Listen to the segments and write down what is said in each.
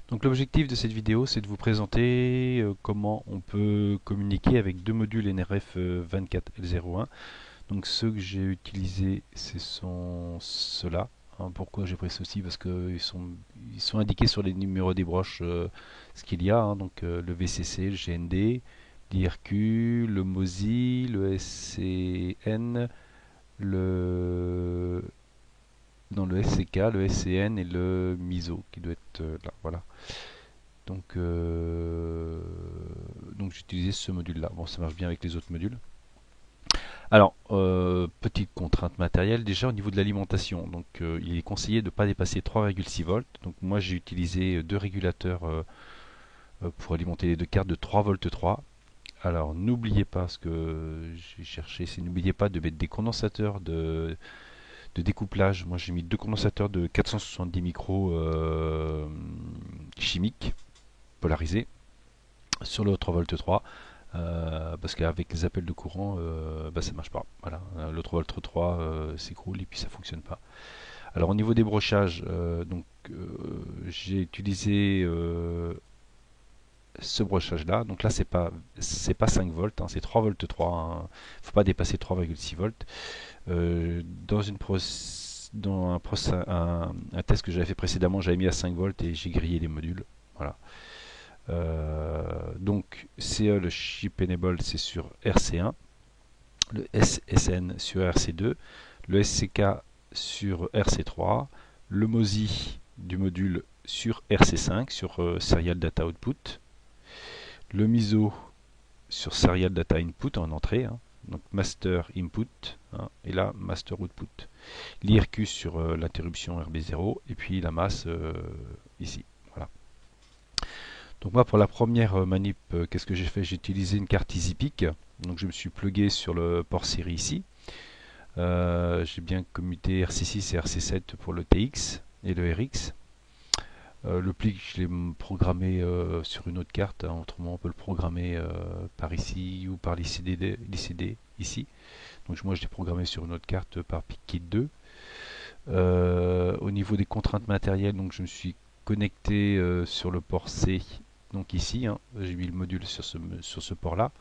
Donc l'objectif de cette vidéo, c'est de vous présenter comment on peut communiquer avec deux modules NRF 24L01. Donc ceux que j'ai utilisés, ce sont ceux-là. Pourquoi j'ai pris ceux-ci? Parce ils sont indiqués sur les numéros des broches ce qu'il y a. Donc le VCC, le GND, l'IRQ, le MOSI, le SCN, le dans le SCK, le SCN et le MISO qui doit être là. Voilà. Donc, donc j'ai utilisé ce module-là. Bon, ça marche bien avec les autres modules. Alors, petite contrainte matérielle, déjà au niveau de l'alimentation. Donc, il est conseillé de ne pas dépasser 3,6 volts. Donc, moi, j'ai utilisé deux régulateurs pour alimenter les deux cartes de 3 volts 3. Alors, n'oubliez pas ce que j'ai cherché, c'est n'oubliez pas de mettre des condensateurs de découplage. Moi, j'ai mis deux condensateurs de 470 micros chimiques polarisés sur le 3 volts 3. Parce qu'avec les appels de courant, ça marche pas. Voilà, le 3 volts 3 s'écroule et puis ça fonctionne pas. Alors au niveau des brochages, j'ai utilisé ce brochage là. Donc là c'est pas 5 volts, c'est 3 volts 3. Hein. Faut pas dépasser 3,6 volts. Dans une dans un test que j'avais fait précédemment, j'avais mis à 5 volts et j'ai grillé les modules. Voilà. Donc CE, le chip enable, c'est sur RC1, le SSN sur RC2, le SCK sur RC3, le MOSI du module sur RC5, sur Serial Data Output, le MISO sur Serial Data Input en entrée, donc Master Input, et là Master Output, l'IRQ sur l'interruption RB0, et puis la masse ici. Voilà. Donc moi pour la première manip, qu'est-ce que j'ai fait? J'ai utilisé une carte EasyPic. Donc je me suis plugué sur le port série ici. J'ai bien commuté RC6 et RC7 pour le TX et le RX. Le plic, je l'ai programmé sur une autre carte. Autrement, on peut le programmer par ici ou par l'ICD ici. Donc moi, je l'ai programmé sur une autre carte par PicKit 2. Au niveau des contraintes matérielles, donc je me suis connecté sur le port C. Donc ici, j'ai mis le module sur ce port-là,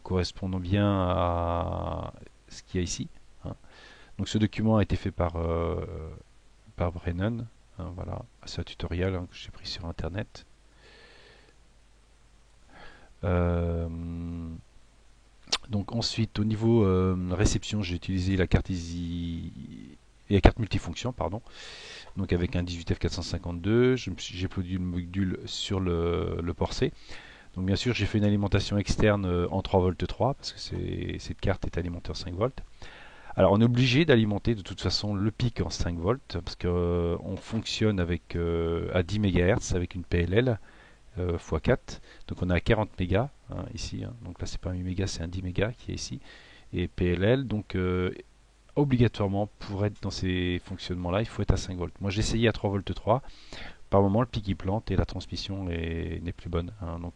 correspondant bien à ce qu'il y a ici. Donc ce document a été fait par Brennan. Voilà, c'est un tutoriel que j'ai pris sur internet. Donc ensuite au niveau réception, j'ai utilisé la carte et la carte multifonction, pardon. Donc avec un 18F452, j'ai produit le module sur le port C. Donc bien sûr j'ai fait une alimentation externe en 3 volts 3 parce que cette carte est alimentée en 5 volts. Alors on est obligé d'alimenter de toute façon le pic en 5 volts parce qu'on fonctionne avec à 10 MHz avec une PLL x4. Donc on est à 40 mégas ici. Donc là c'est pas un 8 mégas, c'est un 10 mégas qui est ici. Et PLL, donc obligatoirement pour être dans ces fonctionnements là, il faut être à 5 volts. Moi j'ai essayé à 3 volts 3. Par moment, le pic il plante et la transmission n'est plus bonne. Donc,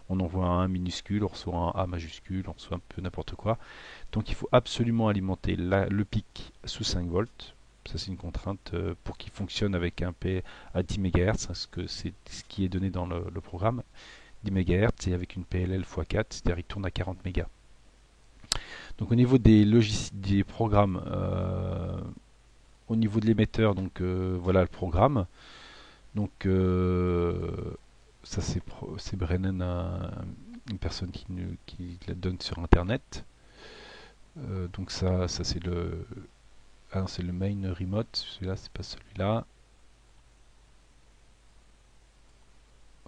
on envoie un 1 minuscule, on reçoit un A majuscule, on reçoit un peu n'importe quoi. Donc, il faut absolument alimenter le pic sous 5 volts. Ça, c'est une contrainte pour qu'il fonctionne avec un P à 10 MHz, parce que c'est ce qui est donné dans le programme. 10 MHz et avec une PLL x4, c'est-à-dire il tourne à 40 MHz. Donc, au niveau des programmes, au niveau de l'émetteur, donc voilà le programme. Donc ça c'est Brennan, une personne qui la donne sur internet. Donc ça c'est c'est le main remote. Celui-là c'est pas celui-là.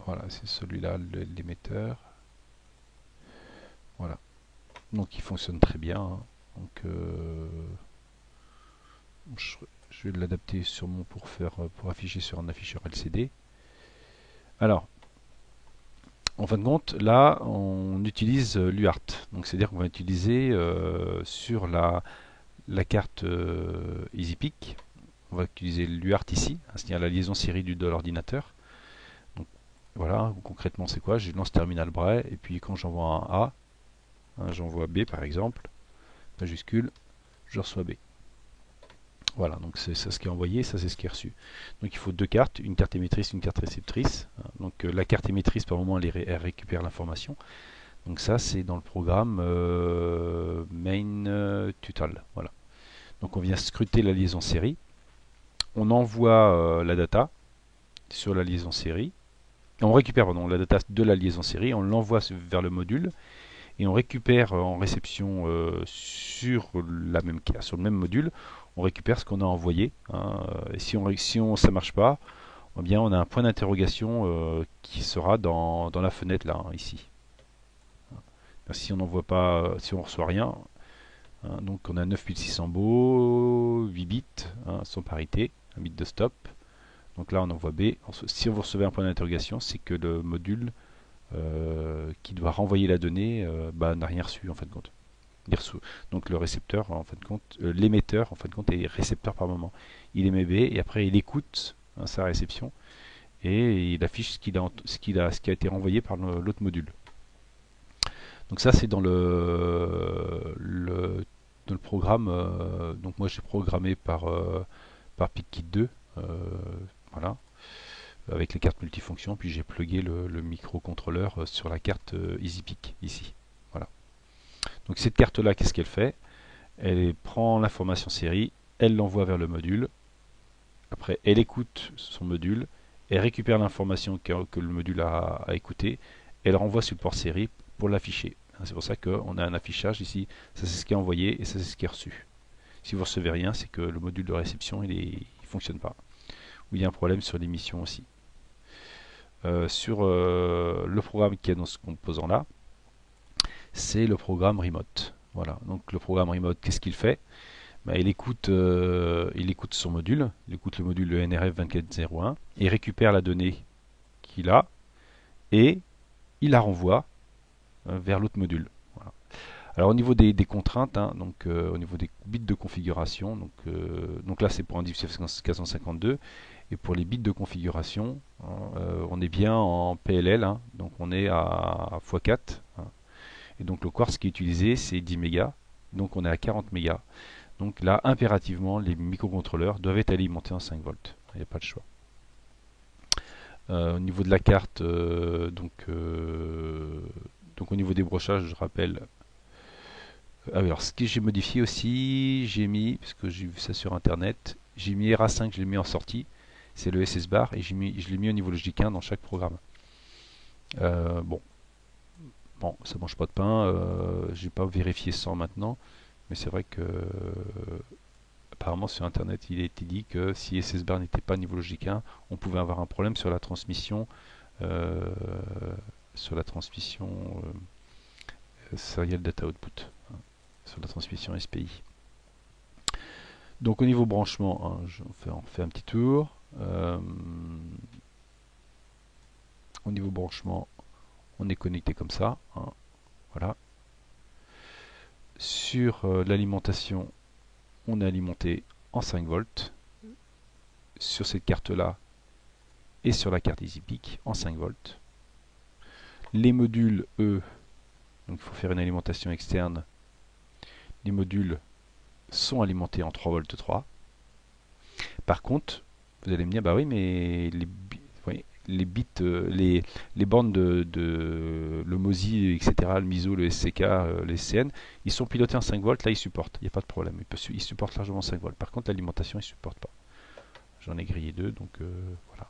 Voilà, c'est celui-là l'émetteur. Voilà. Donc il fonctionne très bien. Donc je vais l'adapter sûrement pour afficher sur un afficheur LCD. Alors en fin de compte, là, on utilise l'UART. Donc, c'est-à-dire qu'on va utiliser sur la carte EasyPic, on va utiliser l'UART ici, c'est-à-dire la liaison série de l'ordinateur. Donc, voilà, concrètement, c'est quoi? Je lance terminal Braille, et puis quand j'envoie un A, j'envoie B par exemple, majuscule, je reçois B. Voilà, donc c'est ça ce qui est envoyé, ça c'est ce qui est reçu. Donc il faut deux cartes, une carte émettrice, une carte réceptrice. Donc la carte émettrice, par moment, elle récupère l'information. Donc ça c'est dans le programme main tutal. Voilà. Donc on vient scruter la liaison série. On envoie la data sur la liaison série. On récupère la data de la liaison série, on l'envoie vers le module et on récupère en réception sur sur le même module, on récupère ce qu'on a envoyé. Et si ça marche pas, eh bien on a un point d'interrogation qui sera dans la fenêtre là, ici. Si on n'envoie pas, si on reçoit rien, donc on a 9600 baux, 8 bits, sans parité, un bit de stop. Donc là on envoie B. Si vous recevez un point d'interrogation, c'est que le module qui doit renvoyer la donnée n'a rien reçu en fin de compte. Donc le récepteur, en fin de compte, l'émetteur en fin de compte est récepteur par moment. Il émet B et après il écoute sa réception et il affiche ce qui a été renvoyé par l'autre module. Donc ça c'est dans dans le programme. Donc moi j'ai programmé par PicKit 2. Voilà, avec les cartes multifonctions, puis j'ai plugué le microcontrôleur sur la carte EasyPic ici. Voilà. Donc cette carte là, qu'est-ce qu'elle fait? Elle prend l'information série, elle l'envoie vers le module, après elle écoute son module, elle récupère l'information que le module a écoutée, elle renvoie sur le port série pour l'afficher. C'est pour ça qu'on a un affichage ici, ça c'est ce qui est envoyé et ça c'est ce qui est reçu. Si vous recevez rien, c'est que le module de réception il fonctionne pas. Ou il y a un problème sur l'émission aussi. Sur le programme qui est dans ce composant là, c'est le programme remote. Voilà. Donc le programme remote, qu'est-ce qu'il fait? Il écoute son module, il écoute le module de NRF 2401, il récupère la donnée qu'il a et il la renvoie vers l'autre module. Voilà. Alors au niveau des contraintes, donc au niveau des bits de configuration, donc là c'est pour un 18452. Et pour les bits de configuration, on est bien en PLL, donc on est à x4. Et donc le quartz qui est utilisé, c'est 10 mégas, donc on est à 40 mégas. Donc là, impérativement, les microcontrôleurs doivent être alimentés en 5 volts. Il n'y a pas de choix. Au niveau de la carte, donc au niveau des brochages, je rappelle. Alors, ce que j'ai modifié aussi, j'ai mis, parce que j'ai vu ça sur internet, j'ai mis RA5, je l'ai mis en sortie, c'est le SS bar, et je l'ai mis au niveau logique 1 dans chaque programme. Bon, ça mange pas de pain, j'ai pas vérifié ça maintenant, mais c'est vrai que apparemment sur internet il a été dit que si SS bar n'était pas niveau logique 1, on pouvait avoir un problème sur la transmission, euh, serial data output, sur la transmission SPI. Donc au niveau branchement, on fait un petit tour. Au niveau branchement, on est connecté comme ça. Voilà. Sur l'alimentation, on est alimenté en 5 volts. Sur cette carte-là et sur la carte EasyPic en 5 volts. Les modules, eux, donc il faut faire une alimentation externe. Les modules sont alimentés en 3 volts 3. Par contre, vous allez me dire, bah oui, mais les bits, les bornes de le MOSI, etc., le MISO, le SCK, les SCN, ils sont pilotés en 5 volts, là ils supportent, il n'y a pas de problème, ils supportent largement 5 volts. Par contre, l'alimentation, ils ne supportent pas. J'en ai grillé deux, donc voilà.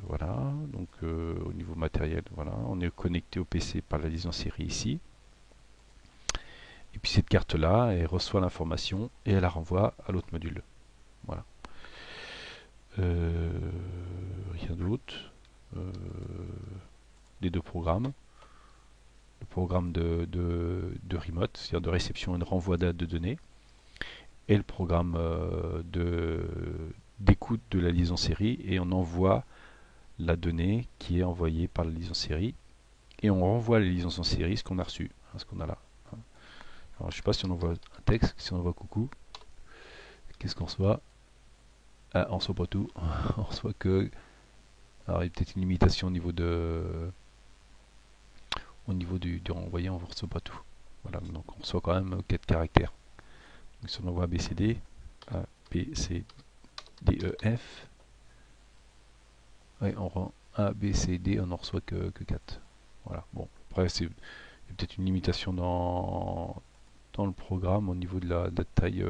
Voilà, donc au niveau matériel, voilà, on est connecté au PC par la liaison série ici. Et puis cette carte-là, elle reçoit l'information et elle la renvoie à l'autre module. Voilà. Rien d'autre. Les deux programmes. Le programme de remote, c'est-à-dire de réception et de renvoi de données. Et le programme d'écoute de la liaison série. Et on envoie la donnée qui est envoyée par la liaison série. Et on renvoie à la liaison série ce qu'on a reçu, ce qu'on a là. Alors je sais pas si on envoie un texte, si on envoie coucou. Qu'est-ce qu'on reçoit? Ah, on reçoit pas tout. On reçoit que. Alors il y a peut-être une limitation au niveau du renvoyé, on ne reçoit pas tout. Voilà, donc on reçoit quand même 4 caractères. Si on envoie ABCD, A, B, C, D, E, F, ouais, on rend A, B, C, D, on n'en reçoit que 4. Voilà, bon, après c'est peut-être une limitation dans le programme au niveau de la taille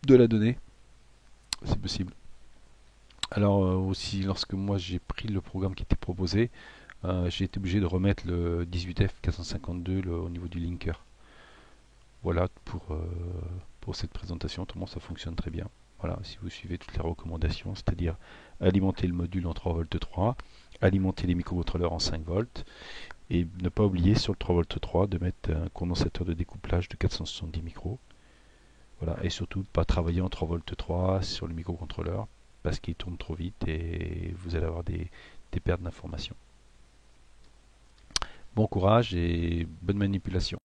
de la donnée, c'est possible. Alors aussi, lorsque moi j'ai pris le programme qui était proposé, j'ai été obligé de remettre le 18F452 au niveau du linker. Voilà pour cette présentation, autrement ça fonctionne très bien. Voilà, si vous suivez toutes les recommandations, c'est-à-dire alimenter le module en 3V3, alimenter les microcontrôleurs en 5V, et ne pas oublier sur le 3V3 de mettre un condensateur de découplage de 470 micros. Voilà, et surtout pas travailler en 3V3 sur le microcontrôleur parce qu'il tourne trop vite et vous allez avoir des pertes d'informations. Bon courage et bonne manipulation.